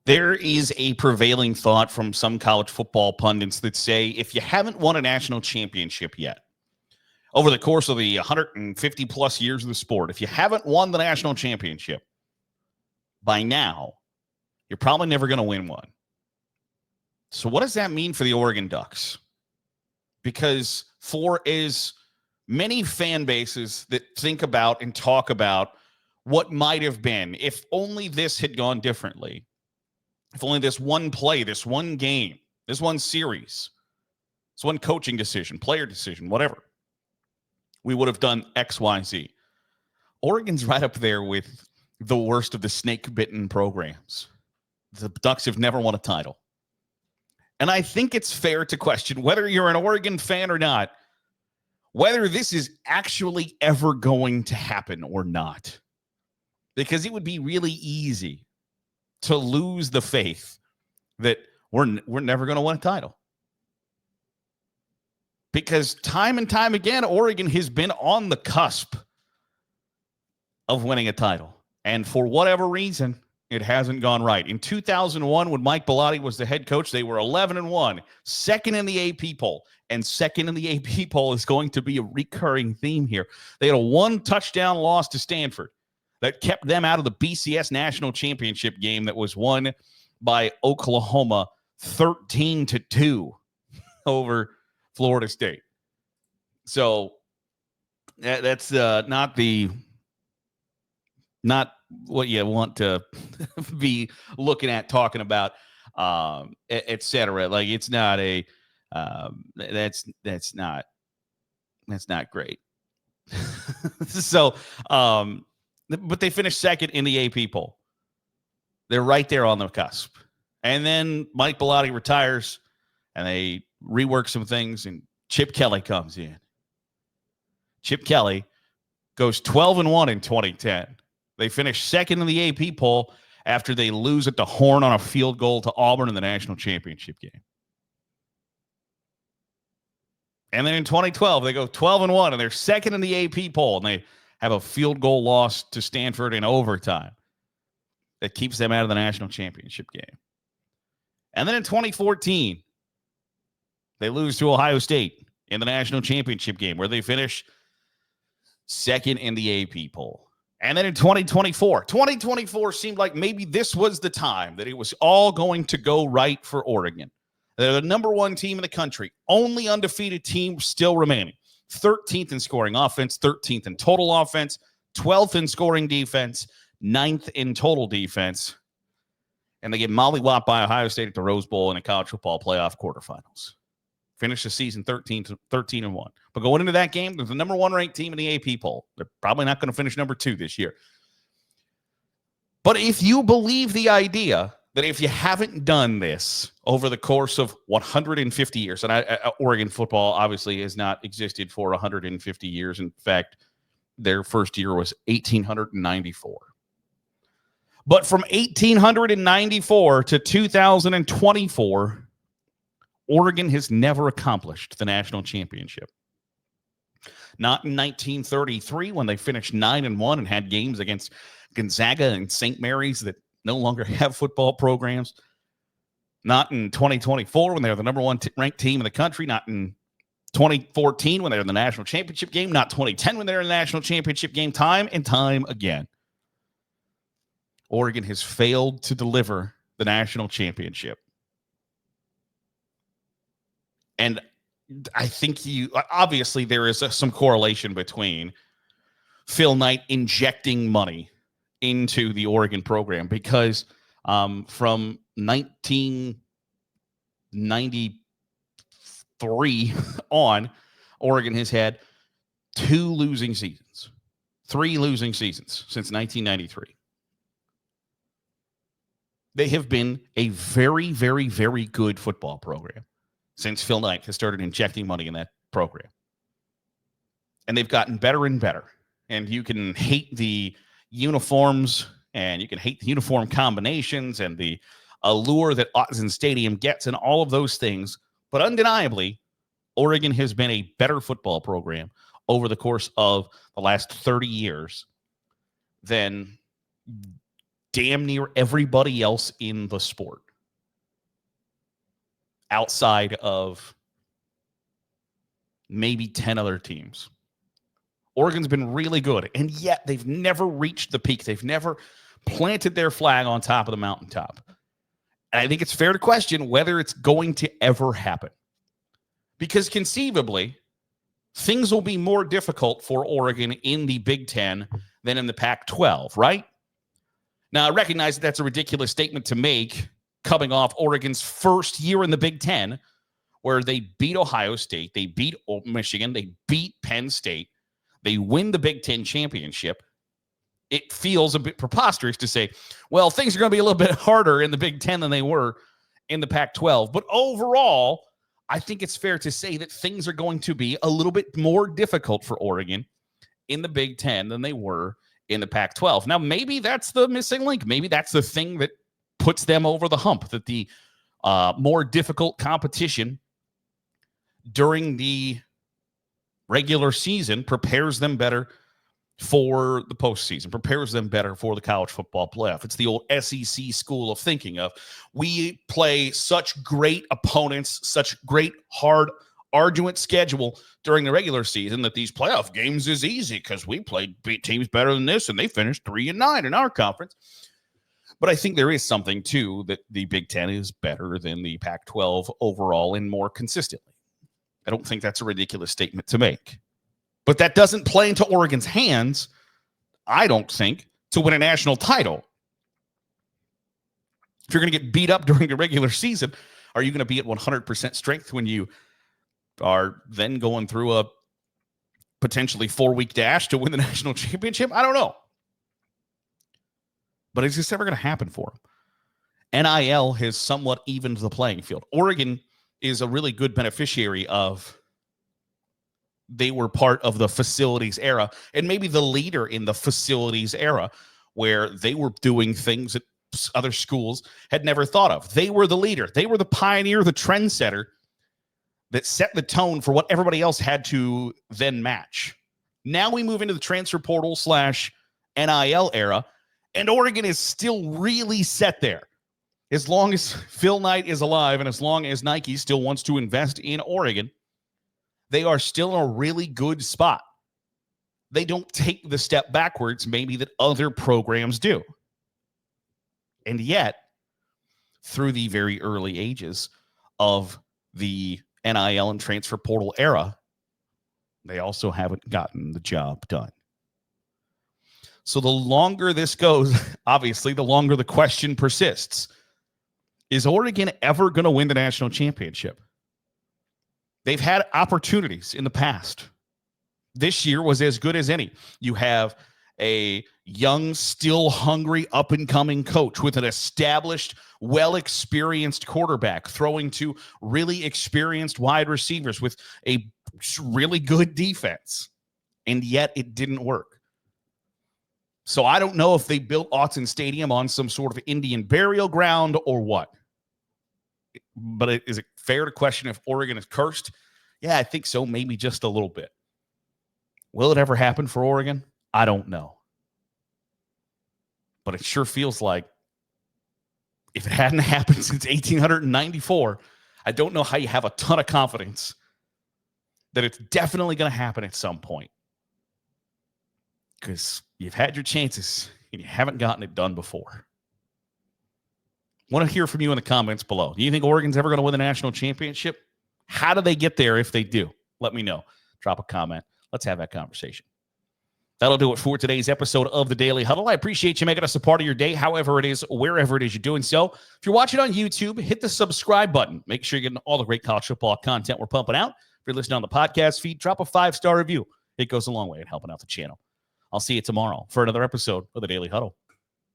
There is a prevailing thought from some college football pundits that say if you haven't won a national championship yet, over the course of the 150 plus years of the sport, if you haven't won the national championship by now, you're probably never going to win one. So what does that mean for the Oregon Ducks? Because for as many fan bases that think about and talk about what might have been if only this had gone differently, if only this one play, this one game, this one series, this one coaching decision, player decision, whatever, we would have done X, Y, Z. Oregon's right up there with the worst of the snake-bitten programs. The Ducks have never won a title. And I think it's fair to question, whether you're an Oregon fan or not, whether this is actually ever going to happen or not. Because it would be really easy to lose the faith that we're never going to win a title. Because time and time again, Oregon has been on the cusp of winning a title. And for whatever reason, it hasn't gone right. In 2001, when Mike Bellotti was the head coach, they were 11-1, second in the AP poll. And second in the AP poll is going to be a recurring theme here. They had a one-touchdown loss to Stanford that kept them out of the BCS national championship game that was won by Oklahoma 13-2 over Florida State. So that's not what you want to be looking at, talking about, et cetera. Like, it's not a that's not great. So, but they finished second in the AP poll. They're right there on the cusp. And then Mike Bellotti retires, and they rework some things, and Chip Kelly comes in. Chip Kelly goes 12-1 in 2010. They finish second in the AP poll after they lose at the horn on a field goal to Auburn in the national championship game. And then in 2012, they go 12-1, and they're second in the AP poll, and they have a field goal loss to Stanford in overtime that keeps them out of the national championship game. And then in 2014, they lose to Ohio State in the national championship game, where they finish second in the AP poll. And then in 2024 seemed like maybe this was the time that it was all going to go right for Oregon. They're the number one team in the country, only undefeated team still remaining. 13th in scoring offense, 13th in total offense, 12th in scoring defense, 9th in total defense. And they get mollywopped by Ohio State at the Rose Bowl in a college football playoff quarterfinals. Finish the season 13-1. But going into that game, there's the number one ranked team in the AP poll. They're probably not going to finish number 2 this year. But if you believe the idea that if you haven't done this over the course of 150 years, and Oregon football obviously has not existed for 150 years. In fact, their first year was 1894. But from 1894 to 2024, Oregon has never accomplished the national championship. Not in 1933, when they finished 9-1 and had games against Gonzaga and St. Mary's that no longer have football programs. Not in 2024, when they're the number one ranked team in the country. Not in 2014, when they're in the national championship game. Not 2010, when they're in the national championship game. Time and time again, Oregon has failed to deliver the national championship. And I think obviously there is some correlation between Phil Knight injecting money into the Oregon program, because from 1993 on, Oregon has had 3 losing seasons since 1993. They have been a very, very, very good football program since Phil Knight has started injecting money in that program. And they've gotten better and better. And you can hate the uniforms, and you can hate the uniform combinations and the allure that Autzen Stadium gets and all of those things. But undeniably, Oregon has been a better football program over the course of the last 30 years than damn near everybody else in the sport outside of maybe 10 other teams. Oregon's been really good, and yet they've never reached the peak. They've never planted their flag on top of the mountaintop. And I think it's fair to question whether it's going to ever happen. Because conceivably, things will be more difficult for Oregon in the Big Ten than in the Pac-12, right? Now, I recognize that that's a ridiculous statement to make coming off Oregon's first year in the Big Ten, where they beat Ohio State, they beat Michigan, they beat Penn State, they win the Big Ten championship. It feels a bit preposterous to say, well, things are going to be a little bit harder in the Big Ten than they were in the Pac-12. But overall, I think it's fair to say that things are going to be a little bit more difficult for Oregon in the Big Ten than they were in the Pac-12. Now, maybe that's the missing link. Maybe that's the thing that puts them over the hump, that the more difficult competition during the regular season prepares them better for the postseason, prepares them better for the college football playoff. It's the old SEC school of thinking of, we play such great opponents, such great, hard, arduous schedule during the regular season that these playoff games is easy because we played teams better than this and they finished 3-9 in our conference. But I think there is something, too, that the Big Ten is better than the Pac-12 overall and more consistently. I don't think that's a ridiculous statement to make. But that doesn't play into Oregon's hands, I don't think, to win a national title. If you're going to get beat up during the regular season, are you going to be at 100% strength when you are then going through a potentially 4-week dash to win the national championship? I don't know. But is this ever going to happen for them? NIL has somewhat evened the playing field. Oregon is a really good beneficiary of, they were part of the facilities era and maybe the leader in the facilities era where they were doing things that other schools had never thought of. They were the leader. They were the pioneer, the trendsetter that set the tone for what everybody else had to then match. Now we move into the transfer portal / NIL era, and Oregon is still really set there. As long as Phil Knight is alive and as long as Nike still wants to invest in Oregon, they are still in a really good spot. They don't take the step backwards maybe that other programs do. And yet, through the very early ages of the NIL and transfer portal era, they also haven't gotten the job done. So the longer this goes, obviously, the longer the question persists. Is Oregon ever going to win the national championship? They've had opportunities in the past. This year was as good as any. You have a young, still hungry, up-and-coming coach with an established, well-experienced quarterback throwing to really experienced wide receivers with a really good defense. And yet it didn't work. So I don't know if they built Autzen Stadium on some sort of Indian burial ground or what. But is it fair to question if Oregon is cursed? Yeah, I think so. Maybe just a little bit. Will it ever happen for Oregon? I don't know. But it sure feels like if it hadn't happened since 1894, I don't know how you have a ton of confidence that it's definitely going to happen at some point. Because you've had your chances and you haven't gotten it done before. Want to hear from you in the comments below. Do you think Oregon's ever going to win the national championship? How do they get there if they do? Let me know. Drop a comment. Let's have that conversation. That'll do it for today's episode of the Daily Huddle. I appreciate you making us a part of your day, however it is, wherever it is you're doing so. If you're watching on YouTube, hit the subscribe button. Make sure you're getting all the great college football content we're pumping out. If you're listening on the podcast feed, drop a 5-star review. It goes a long way in helping out the channel. I'll see you tomorrow for another episode of the Daily Huddle.